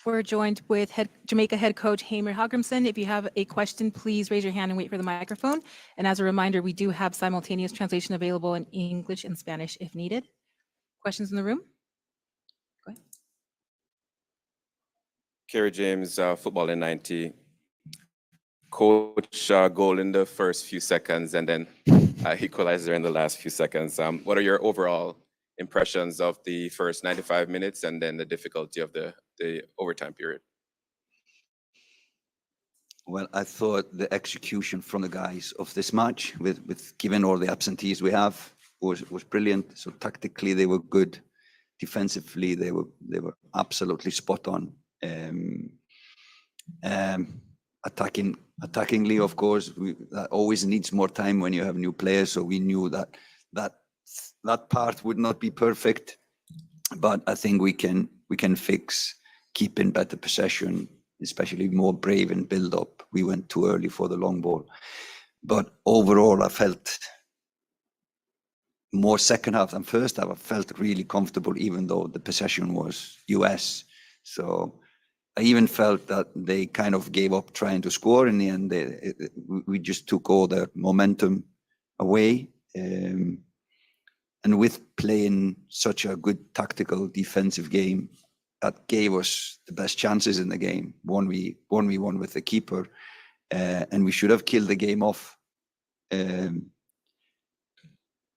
We're joined with Jamaica head coach Hamer Hagrimson. If you have a question, please raise your hand and wait for the microphone. And as a reminder, we do have simultaneous translation available in English and Spanish if needed. Questions in the room? Go ahead. Kerry James, Football in 90. Coach, goal in the first few seconds and then equalizer in the last few seconds. What are your overall impressions of the first 95 minutes and then the difficulty of the overtime period? Well, I thought the execution from the guys of this match, with given all the absentees we have, was brilliant. So tactically they were good. Defensively they were absolutely spot on. Attackingly, of course, that always needs more time when you have new players. So we knew that part would not be perfect, but I think we can fix keeping better possession, especially more brave and build up. We went too early for the long ball, but overall I felt more second half than first half. I felt really comfortable, even though the possession was US. So I even felt that they kind of gave up trying to score in the end. We just took all the momentum away. And with playing such a good tactical defensive game, that gave us the best chances in the game. 1v1 with the keeper. And we should have killed the game off in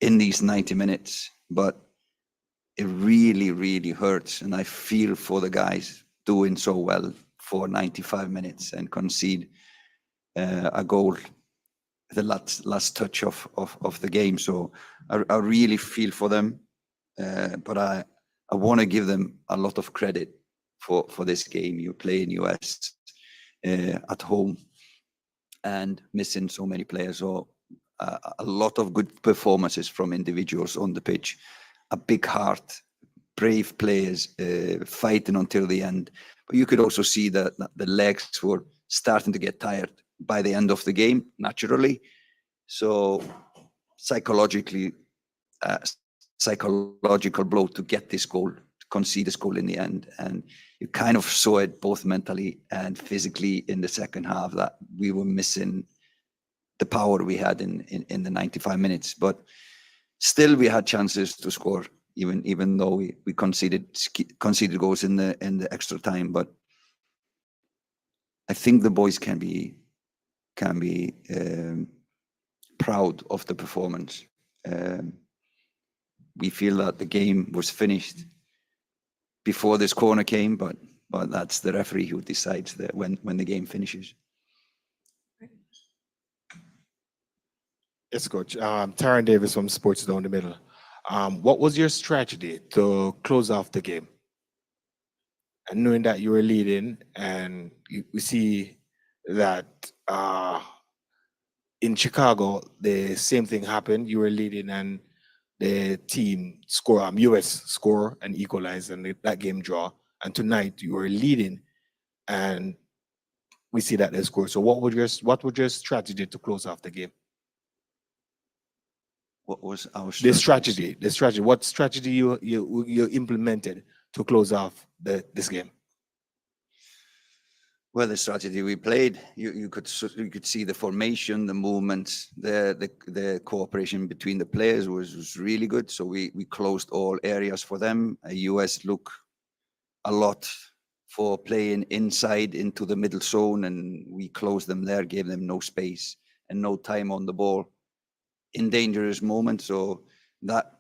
these 90 minutes. But it really, really hurts. And I feel for the guys doing so well for 95 minutes and concede a goal, the last touch of the game. So I really feel for them, but I want to give them a lot of credit for this game. You play in US at home and missing so many players. So a lot of good performances from individuals on the pitch, a big heart, brave players fighting until the end. But you could also see that the legs were starting to get tired by the end of the game, naturally. So psychological blow to get this goal, to concede this goal in the end. And you kind of saw it both mentally and physically in the second half, that we were missing the power we had in the 95 minutes. But still we had chances to score, even though we conceded goals in the extra time. But I think the boys can be proud of the performance. We feel that the game was finished before this corner came, but that's the referee who decides that when the game finishes. Yes, Coach. Taron Davis from Sports Down the Middle. What was your strategy to close off the game? And knowing that you were leading, and we see that in Chicago, the same thing happened. You were leading and the team score, US score and equalize, and that game draw. And tonight you were leading and we see that they score. So what would your strategy to close off the game? What was our strategy? The strategy. What strategy you implemented to close off this game? Well, the strategy we played, you could see the formation, the movements, the cooperation between the players was really good. So we closed all areas for them. US look a lot for playing inside into the middle zone, and we closed them there, gave them no space and no time on the ball in dangerous moments. So that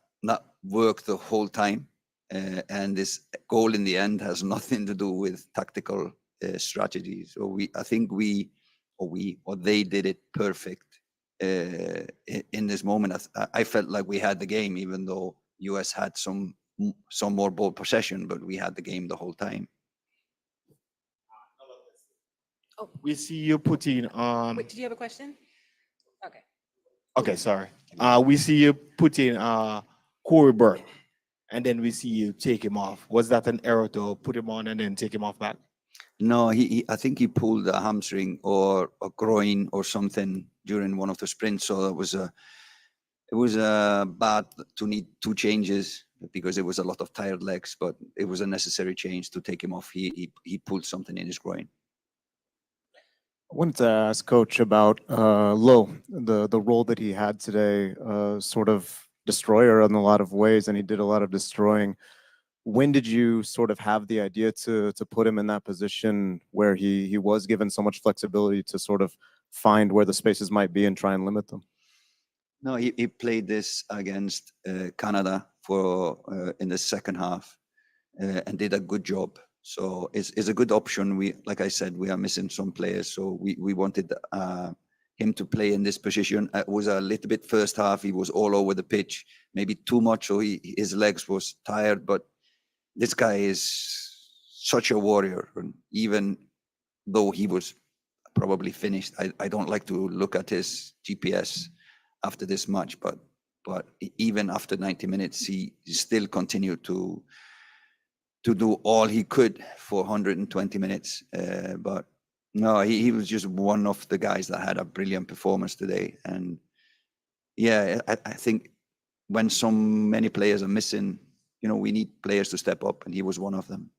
worked the whole time. And this goal in the end has nothing to do with tactical strategy. So I think they did it perfect in this moment. I felt like we had the game, even though US had some more ball possession, but we had the game the whole time. Oh, We see you putting wait, did you have a question? Okay. Okay, sorry. We see you putting Corey Burke, and then we see you take him off. Was that an error to put him on and then take him off back? No, I think he pulled a hamstring or a groin or something during one of the sprints. So that was It was bad to need 2 changes because it was a lot of tired legs, but it was a necessary change to take him off. He pulled something in his groin. I wanted to ask Coach about Lowe, the role that he had today, sort of destroyer in a lot of ways, and he did a lot of destroying. When did you sort of have the idea to put him in that position where he was given so much flexibility to sort of find where the spaces might be and try and limit them? No, he played this against Canada for in the second half and did a good job. So it's a good option. Like I said, we are missing some players, so we wanted him to play in this position. It was a little bit first half. He was all over the pitch, maybe too much, so his legs was tired. But this guy is such a warrior, and even though he was probably finished, I don't like to look at his GPS after this match, but even after 90 minutes, he still continued to do all he could for 120 minutes. But no, he was just one of the guys that had a brilliant performance today. And yeah, I think when so many players are missing, we need players to step up, and he was one of them.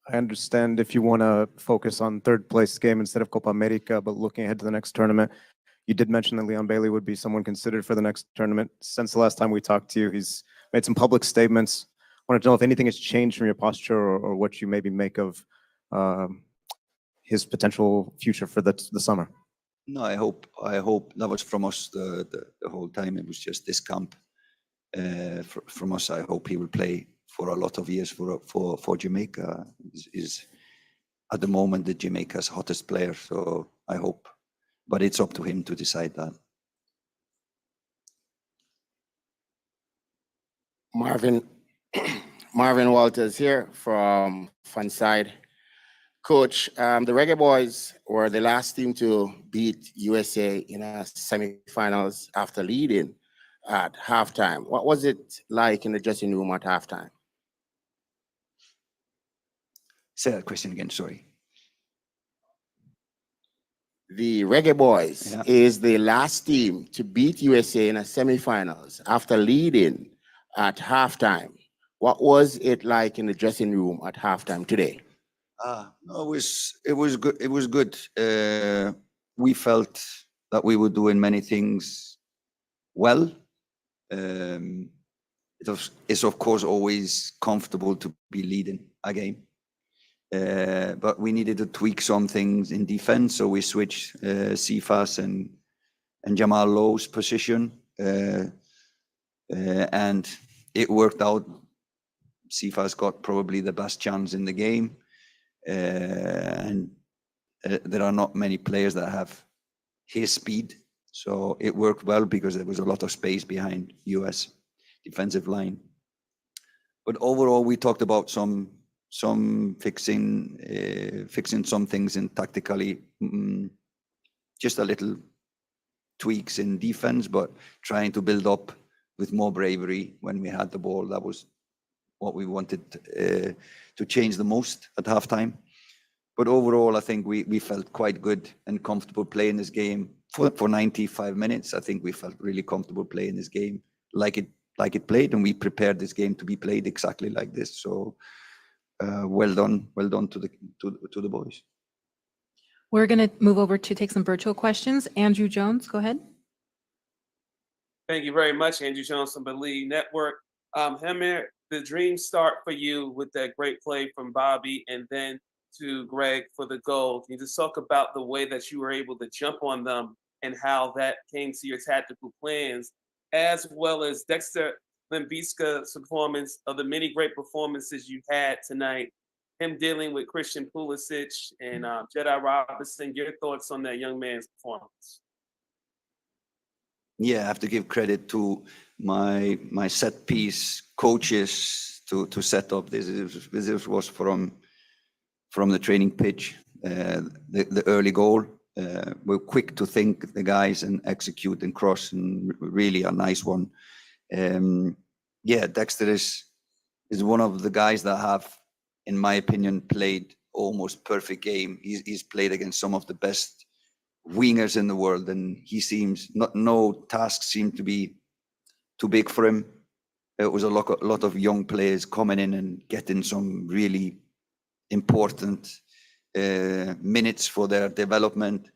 I understand if you want to focus on third place game instead of Copa America, but looking ahead to the next tournament, you did mention that Leon Bailey would be someone considered for the next tournament. Since the last time we talked to you, he's made some public statements. I wanted to know if anything has changed from your posture or what you maybe make of his potential future for the summer. No, I hope that was from us the whole time. It was just this camp from us. I hope he will play for a lot of years for Jamaica. Is at the moment the Jamaica's hottest player, so I hope. But it's up to him to decide that. Marvin Walters here from Fanside. Coach, the Reggae Boyz were the last team to beat USA in a semifinals after leading at halftime. What was it like in the dressing room at halftime? Say that question again, sorry. The Reggae Boyz is the last team to beat USA in a semifinals after leading at halftime. What was it like in the dressing room at halftime today? No, it was good. It was good. We felt that we were doing many things well. It's of course always comfortable to be leading a game. But we needed to tweak some things in defense, so we switched Cephas and Jamal Lowe's position, and it worked out. Cephas got probably the best chance in the game, and there are not many players that have his speed, so it worked well because there was a lot of space behind US defensive line. But overall, we talked about some fixing some things in tactically, just a little tweaks in defense, but trying to build up with more bravery when we had the ball. That was what we wanted to change the most at halftime. But overall, I think we felt quite good and comfortable playing this game for 95 minutes. I think we felt really comfortable playing this game like it played, and we prepared this game to be played exactly like this. So well done to the boys. We're going to move over to take some virtual questions. Andrew Jones, go ahead. Thank you very much, Andrew Jones from the League Network. Hamir, the dream start for you with that great play from Bobby and then to Greg for the goal. Can you just talk about the way that you were able to jump on them and how that came to your tactical plans, as well as Dexter Limbiska's performance of the many great performances you had tonight, him dealing with Christian Pulisic and Jedi Robinson. Your thoughts on that young man's performance? Yeah, I have to give credit to my set piece coaches to set up this. This was from the training pitch, the early goal. We're quick to think the guys and execute and cross, and really a nice one. Yeah, Dexter is one of the guys that have, in my opinion, played almost perfect game. He's played against some of the best wingers in the world, and he seems no task seemed to be too big for him. It was a lot of young players coming in and getting some really important minutes for their development.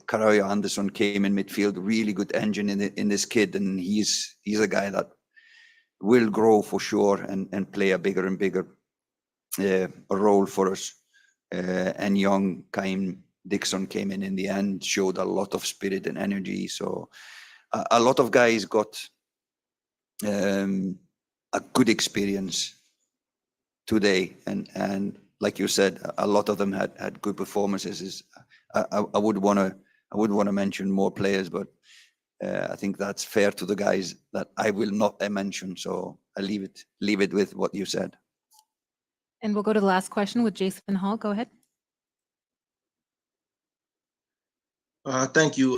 Karaja Anderson came in midfield, really good engine in this kid, and he's a guy that will grow for sure and play a bigger and bigger role for us. And young Kaim Dixon came in the end, showed a lot of spirit and energy. So a lot of guys got a good experience today, and like you said, a lot of them had good performances. I would want to mention more players, but I think that's fair to the guys that I will not mention. So I leave it with what you said. And we'll go to the last question with Jason Hall. Go ahead. Thank you.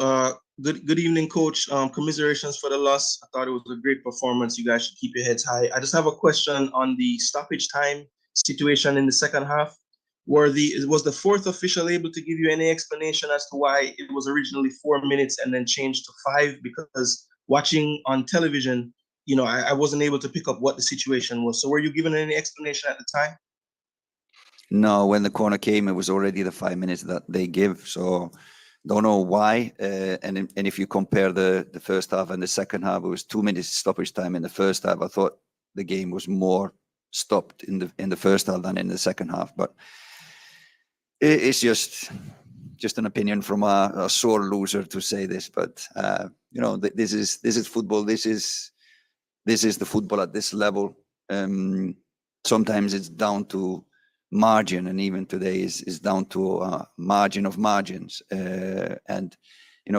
Good evening, Coach. Commiserations for the loss. I thought it was a great performance. You guys should keep your heads high. I just have a question on the stoppage time situation in the second half. Was the fourth official able to give you any explanation as to why it was originally 4 minutes and then changed to 5? Because watching on television, I wasn't able to pick up what the situation was. So were you given any explanation at the time? No, when the corner came, it was already the 5 minutes that they give. So don't know why. And if you compare the first half and the second half, it was 2 minutes stoppage time in the first half. I thought the game was more stopped in the first half than in the second half. But it's just an opinion from a sore loser to say this. But this is football. This is the football at this level. Sometimes it's down to margin, and even today is down to a margin of margins. And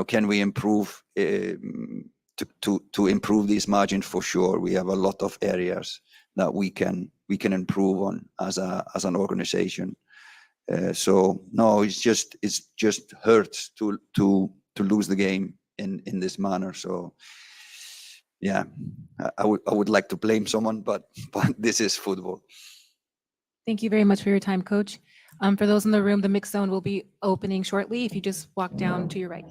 can we improve to improve these margins? For sure, we have a lot of areas that we can improve on as an organization. So no, it's just hurts to lose the game in this manner. So yeah, I would like to blame someone, but this is football. Thank you very much for your time, Coach. For those in the room, the mix zone will be opening shortly. If you just walk down to your right.